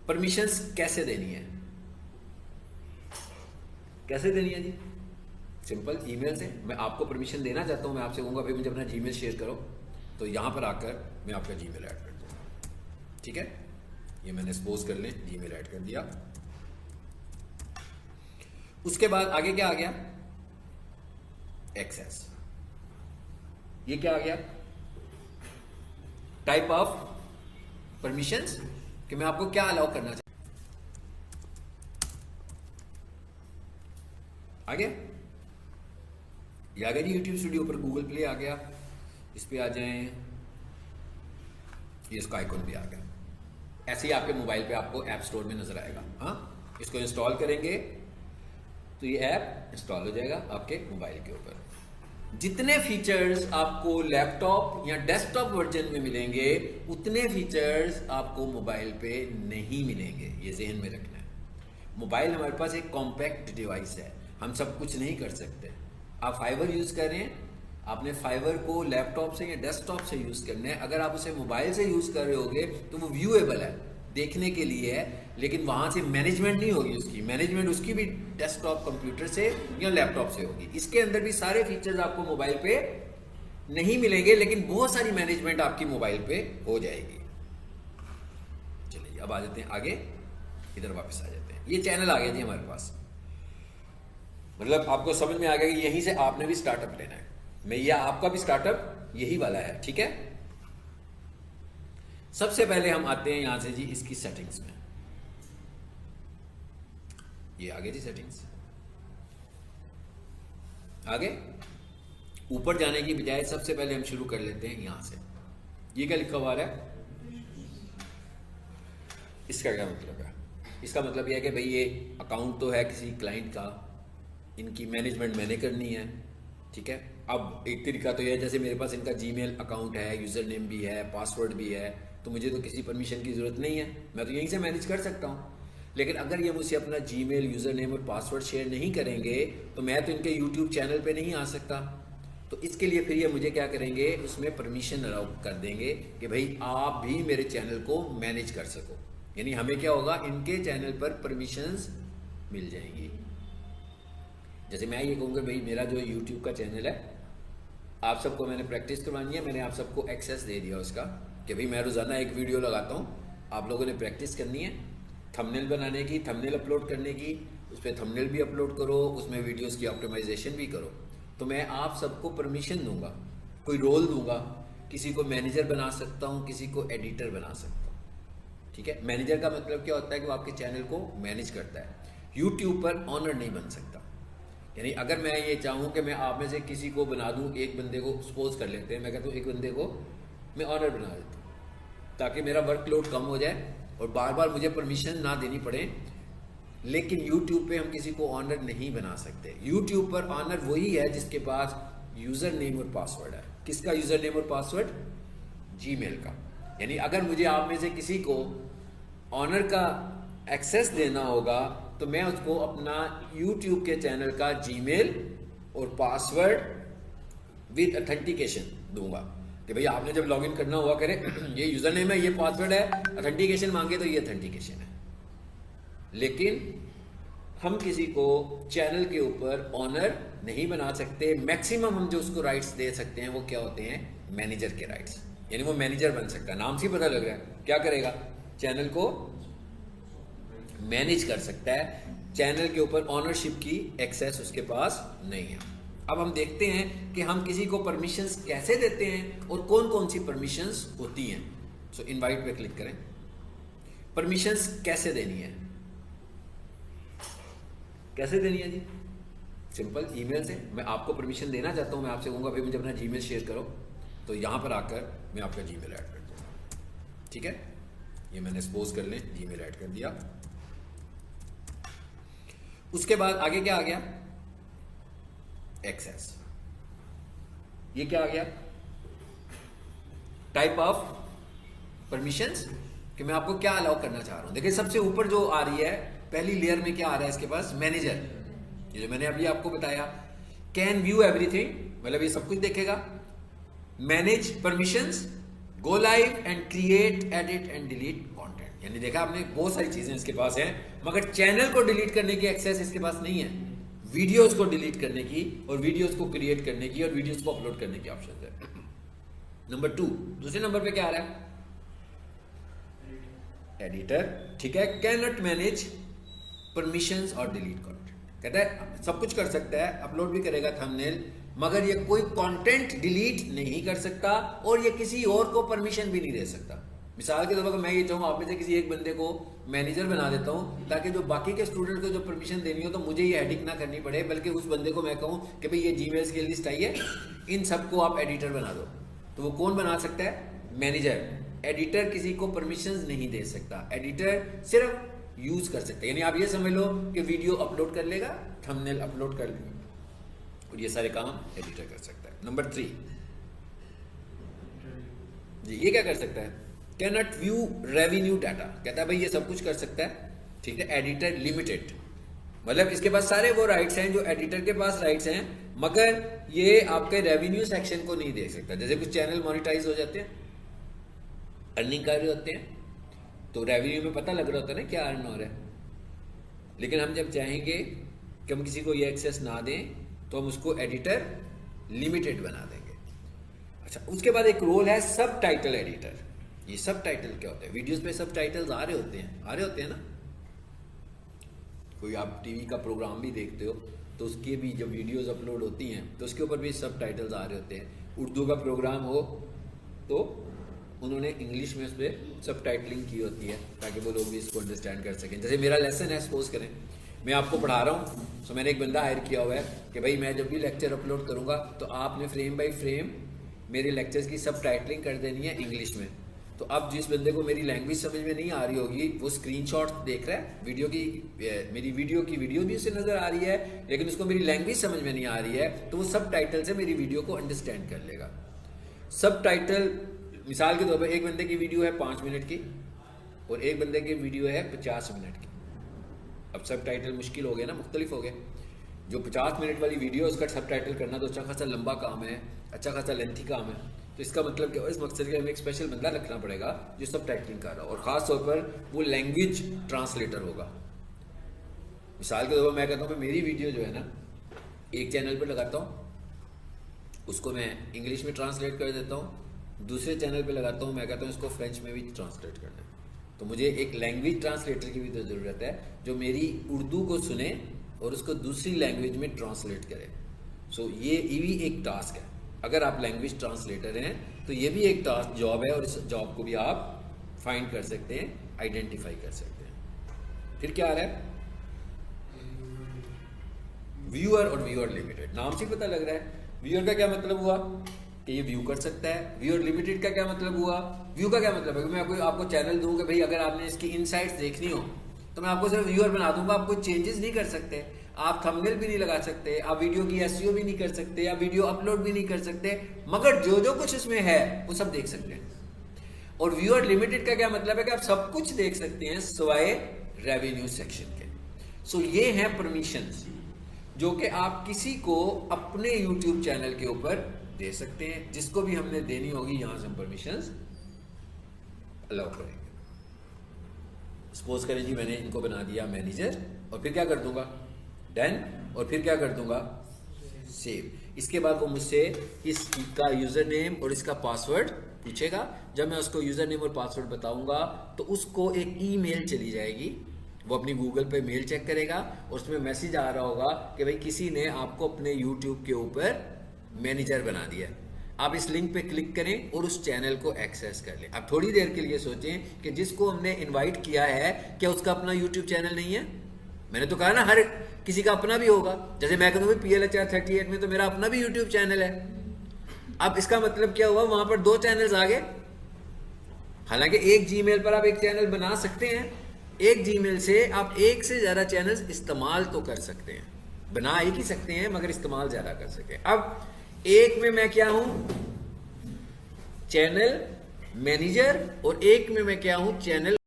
Permissions कैसे देनी है? कैसे देनी है जी? सिंपल, ईमेल से। मैं आपको परमिशन देना चाहता हूं, मैं आपसे कहूंगा भाई मुझे अपना जीमेल शेयर करो, तो यहां पर आकर मैं आपका जीमेल ऐड कर दूंगा। ठीक है, ये मैंने सपोज कर लें जीमेल ऐड कर दिया। उसके बाद आगे क्या आ गया? एक्सेस। ये क्या आ गया? टाइप ऑफ परमिशंस, कि मैं आपको क्या अलाउ करना चाहता हूं। आ गया? ये आ गया जी यूट्यूब स्टूडियो पर, गूगल प्ले आ गया, इस पे आ जाएं, ये इसका आइकॉन भी आ गया। ऐसे ही आपके मोबाइल पे आपको ऐप स्टोर में नजर आएगा। हाँ, इसको इंस्टॉल करेंगे तो ये ऐप इंस्टॉल हो जाएगा आपके मोबाइल के ऊपर। जितने फीचर्स आपको लैपटॉप या डेस्कटॉप वर्जन में मिलेंगे उतने फीचर्स आपको मोबाइल पे नहीं मिलेंगे, ये ज़हन में रखना है। मोबाइल हमारे पास एक कॉम्पैक्ट डिवाइस है, हम सब कुछ नहीं कर सकते। आप फाइबर यूज़ कर रहे हैं, आपने फाइबर को लैपटॉप से या डेस्कटॉप से यूज़ करना है। अगर आप उसे मोबाइल से यूज़ कर रहे होगे तो वो व्यूएबल है, देखने के लिए है, लेकिन वहाँ से मैनेजमेंट नहीं होगी उसकी। मैनेजमेंट उसकी भी डेस्कटॉप कंप्यूटर से या लैपटॉप से होगी। इसके अंदर भी सारे फीचर्स आपको मोबाइल पे नहीं मिलेंगे, लेकिन बहुत सारी मैनेजमेंट आपकी मोबाइल पे हो जाएगी। चलिए अब आ जाते हैं आगे, इधर वापस आ जाते हैं। ये चैनल आ गया जी हमारे पास, मतलब आपको समझ में आ गया कि यहीं से आपने भी स्टार्टअप लेना है। मैं ये आपका भी स्टार्टअप यही वाला है। ठीक है, सबसे पहले हम आते हैं यहां से जी इसकी सेटिंग्स में। ये आगे जी सेटिंग्स, आगे ऊपर जाने की बजाय सबसे पहले हम शुरू कर लेते हैं यहां से। ये क्या लिखा हुआ है? इसका क्या मतलब है? इसका मतलब यह है कि भाई ये अकाउंट तो है किसी क्लाइंट का, इनकी मैनेजमेंट मैंने करनी है। ठीक है, अब एक तरीका तो यह है, जैसे मेरे पास इनका जीमेल अकाउंट है, यूज़र नेम भी है, पासवर्ड भी है, तो मुझे तो किसी परमिशन की ज़रूरत नहीं है, मैं तो यहीं से मैनेज कर सकता हूँ। लेकिन अगर ये मुझसे अपना जीमेल, यूज़र नेम और पासवर्ड शेयर नहीं करेंगे तो मैं तो इनके यूट्यूब चैनल पे नहीं आ सकता। तो इसके लिए फिर ये मुझे क्या करेंगे, उसमें परमिशन अलाउ कर देंगे कि भाई आप भी मेरे चैनल को मैनेज कर सको। यानी हमें क्या होगा, इनके चैनल पर परमिशंस मिल जाएंगी। जैसे मैं ये कहूँगा भाई मेरा जो यूट्यूब का चैनल है, आप सबको मैंने प्रैक्टिस करवानी है, मैंने आप सबको एक्सेस दे दिया उसका कि भाई मैं रोज़ाना एक वीडियो लगाता हूँ, आप लोगों ने प्रैक्टिस करनी है थंबनेल बनाने की, थंबनेल अपलोड करने की, उस पर थंबनेल भी अपलोड करो, उसमें वीडियोस की ऑप्टिमाइजेशन भी करो। तो मैं आप सबको परमिशन दूंगा, कोई रोल दूंगा, किसी को मैनेजर बना सकता हूँ, किसी को एडिटर बना सकता हूँ। ठीक है, मैनेजर का मतलब क्या होता है कि वो आपके चैनल को मैनेज करता है। यूट्यूब पर ऑनर नहीं बन सकता। यानी अगर मैं ये चाहूँ कि मैं आप में से किसी को बना दूँ, एक बंदे को सपोज कर लेते हैं, मैं कहता हूँ एक बंदे को मैं ऑनर बना देता हूँ ताकि मेरा वर्कलोड कम हो जाए और बार बार मुझे परमिशन ना देनी पड़े। लेकिन यूट्यूब पे हम किसी को ऑनर नहीं बना सकते। यूट्यूब पर ऑनर वही है जिसके पास यूज़र नेम और पासवर्ड है। किसका यूज़र नेम और पासवर्ड? जीमेल का। यानी अगर मुझे आप में से किसी को ऑनर का एक्सेस देना होगा तो मैं उसको अपना यूट्यूब के चैनल का जीमेल और पासवर्ड विद ऑथेंटिकेशन दूंगा कि भाई आपने जब लॉगिन करना हुआ करे ये यूज़र नेम है, ये पासवर्ड है, ऑथेंटिकेशन मांगे तो ये ऑथेंटिकेशन है। लेकिन हम किसी को चैनल के ऊपर ऑनर नहीं बना सकते। मैक्सिमम हम जो उसको राइट्स दे सकते हैं वो क्या होते हैं? मैनेजर के राइट्स। यानी वो मैनेजर बन सकता है, नाम से पता लग रहा है क्या करेगा, चैनल को मैनेज कर सकता है। चैनल के ऊपर ऑनरशिप की एक्सेस उसके पास नहीं है। अब हम देखते हैं कि हम किसी को परमिशंस कैसे देते हैं और कौन कौन सी परमिशंस होती हैं। सो इनवाइट पे क्लिक करें। परमिशंस कैसे देनी है? कैसे देनी है जी? सिंपल, ईमेल से। मैं आपको परमिशन देना चाहता हूं, मैं आपसे कहूंगा भाई मुझे अपना जीमेल शेयर करो, तो यहां पर आकर मैं आपका जीमेल ऐड कर दूंगा। ठीक है, ये मैंने सपोज कर लें जीमेल ऐड कर दिया। उसके बाद आगे क्या आ गया? एक्सेस। ये क्या आ गया? टाइप ऑफ परमिशंस, कि मैं आपको क्या अलाउ करना चाह रहा हूं। देखिए सबसे ऊपर जो आ रही है पहली लेयर में क्या आ रहा है इसके पास? मैनेजर। ये जो मैंने अभी आपको बताया, कैन व्यू एवरीथिंग, मतलब ये सब कुछ देखेगा। Manage permissions, go live and create, edit and delete content. यानी देखा आपने, बहुत सारी चीजें इसके पास हैं, मगर चैनल को डिलीट करने की एक्सेस इसके पास नहीं है। वीडियोस को डिलीट करने की और वीडियोस को क्रिएट करने की और वीडियोस को अपलोड करने की ऑप्शन है। नंबर 2, दूसरे नंबर पे क्या आ रहा है? एडिटर, ठीक है। कैन नॉट मैनेज परमिशंस और डिलीट कंटेंट, कहता है सब कुछ कर सकता है, अपलोड भी करेगा थंबनेल, मगर ये कोई कंटेंट डिलीट नहीं कर सकता और ये किसी और को परमिशन भी नहीं दे सकता। मिसाल के तौर पर मैं ये चाहूँ आप में से किसी एक बंदे को मैनेजर बना देता हूँ, ताकि जो बाकी के स्टूडेंट को जो परमिशन देनी हो तो मुझे ये हेडिंग ना करनी पड़े, बल्कि उस बंदे को मैं कहूँ कि भाई ये जीमेल्स की लिस्ट आई है, इन सबको आप एडिटर बना दो। तो वो कौन बना सकता है? मैनेजर। एडिटर किसी को परमिशंस नहीं दे सकता, एडिटर सिर्फ यूज कर सकता है। यानी आप ये समझ लो कि वीडियो अपलोड कर लेगा, थंबनेल अपलोड कर लेगा, और ये सारे काम एडिटर कर सकता है। नंबर 3 जी, ये क्या कर सकता है? Can not view revenue data, कहता है भाई ये सब कुछ कर सकता है, ठीक है। एडिटर लिमिटेड, मतलब इसके पास सारे वो राइट्स हैं जो एडिटर के पास राइट्स हैं, मगर ये आपके रेवेन्यू सेक्शन को नहीं देख सकता। जैसे कुछ चैनल मोनेटाइज हो जाते हैं, अर्निंग कर रहे होते हैं, तो रेवेन्यू में पता लग रहा होता है ना क्या अर्न हो रहा है। लेकिन हम जब चाहेंगे कि हम किसी को ये एक्सेस ना दें तो हम उसको एडिटर लिमिटेड बना देंगे। अच्छा, उसके बाद एक रोल है सब टाइटल एडिटर। ये सब टाइटल क्या होते हैं? वीडियोस पे सब टाइटल्स आ रहे होते हैं ना। कोई आप टीवी का प्रोग्राम भी देखते हो तो उसके भी जब वीडियोस अपलोड होती हैं तो उसके ऊपर भी सब टाइटल्स आ रहे होते हैं। उर्दू का प्रोग्राम हो तो उन्होंने इंग्लिश में उस पर सब टाइटलिंग की होती है, ताकि वो लोग भी इसको अंडरस्टैंड कर सकें। जैसे मेरा लेसन है, सपोज करें मैं आपको पढ़ा रहा हूँ, तो मैंने एक बंदा हायर किया हुआ है कि भाई मैं जब भी लेक्चर अपलोड करूँगा तो आपने फ्रेम बाय फ्रेम मेरे लेक्चर्स की सब टाइटलिंग कर देनी है इंग्लिश में। तो अब जिस बंदे को मेरी लैंग्वेज समझ में नहीं आ रही होगी, वो स्क्रीनशॉट देख रहा है वीडियो की, मेरी वीडियो की वीडियो भी उसे नजर आ रही है, लेकिन उसको मेरी लैंग्वेज समझ में नहीं आ रही है, तो वो सब टाइटल से मेरी वीडियो को अंडरस्टैंड कर लेगा। सब टाइटल, मिसाल के तौर पर एक बंदे की वीडियो है 5 मिनट की और एक बंदे की वीडियो है 50 मिनट की। अब सब टाइटल मुश्किल हो गया ना, मुख्तलिफ हो गए। जो 50 मिनट वाली वीडियो उसका सब टाइटल करना तो अच्छा खासा लंबा काम है, अच्छा खासा लेंथी काम है। तो इसका मतलब क्या, इस मकसद के लिए हमें एक स्पेशल बंदा रखना पड़ेगा जो सब टाइटलिंग कर रहा हो, और ख़ास तौर पर वो लैंग्वेज ट्रांसलेटर होगा। मिसाल के तौर पर मैं कहता हूँ मेरी वीडियो जो है ना, एक चैनल पर लगाता हूँ, उसको मैं इंग्लिश में ट्रांसलेट कर देता हूँ, दूसरे चैनल पे लगाता हूँ, मैं कहता हूँ इसको फ्रेंच में भी ट्रांसलेट करना है। तो मुझे एक लैंग्वेज ट्रांसलेटर की भी तो ज़रूरत है जो मेरी उर्दू को सुने और उसको दूसरी लैंग्वेज में ट्रांसलेट करे। सो ये भी एक टास्क है। अगर आप लैंग्वेज ट्रांसलेटर हैं तो ये भी एक टास्क जॉब है, और इस जॉब को भी आप फाइंड कर सकते हैं, आइडेंटिफाई कर सकते हैं। फिर क्या आ रहा है? व्यूअर और व्यूअर लिमिटेड, नाम से पता लग रहा है। व्यूअर का क्या मतलब हुआ कि ये व्यू कर सकता है। व्यूअर लिमिटेड का क्या मतलब हुआ? व्यू का क्या मतलब है कि मैं आपको चैनल दूं कि भाई अगर आपने इसकी इनसाइट्स देखनी हो तो मैं आपको सिर्फ व्यूअर बना दूंगा, आप कोई चेंजेस नहीं कर सकते, आप थंबनेल भी नहीं लगा सकते, आप वीडियो की एसईओ भी नहीं कर सकते, आप वीडियो अपलोड भी नहीं कर सकते, मगर जो जो कुछ इसमें है वो सब देख सकते हैं। और व्यूअर लिमिटेड का क्या मतलब है कि आप सब कुछ देख सकते हैं सिवाय रेवेन्यू सेक्शन के। सो ये हैं परमिशंस जो कि आप किसी को अपने यूट्यूब चैनल के ऊपर दे सकते हैं। जिसको भी हमने देनी होगी यहां से हम परमिशंस अलाउ करेंगे। सपोज करें जी मैंने इनको बना दिया मैनेजर, और फिर क्या कर दूंगा? डन, और फिर क्या कर दूंगा? सेव। इसके बाद वो मुझसे इसका यूजर नेम और इसका पासवर्ड पूछेगा। जब मैं उसको यूजर नेम और पासवर्ड बताऊंगा तो उसको एक ईमेल चली जाएगी, वो अपनी गूगल पे मेल चेक करेगा और उसमें मैसेज आ रहा होगा कि भाई किसी ने आपको अपने यूट्यूब के ऊपर मैनेजर बना दिया। आप इस लिंक पे क्लिक करें और उस चैनल को एक्सेस कर लें। अब थोड़ी देर के लिए सोचें कि जिसको हमने इनवाइट किया है क्या उसका अपना यूट्यूब चैनल नहीं है? मैंने तो कहा ना हर किसी का अपना भी होगा। जैसे मैं कहूँ PLHR 38 में तो मेरा अपना भी यूट्यूब चैनल है। अब इसका मतलब क्या हुआ? वहां पर 2 चैनल्स आ गए। हालांकि एक जीमेल पर आप एक चैनल बना सकते हैं, एक जीमेल से आप एक से ज्यादा चैनल्स इस्तेमाल तो कर सकते हैं, बना एक ही सकते हैं मगर इस्तेमाल ज्यादा कर सकते हैं। अब एक में मैं क्या हूं? चैनल मैनेजर, और एक में मैं क्या हूं? चैनल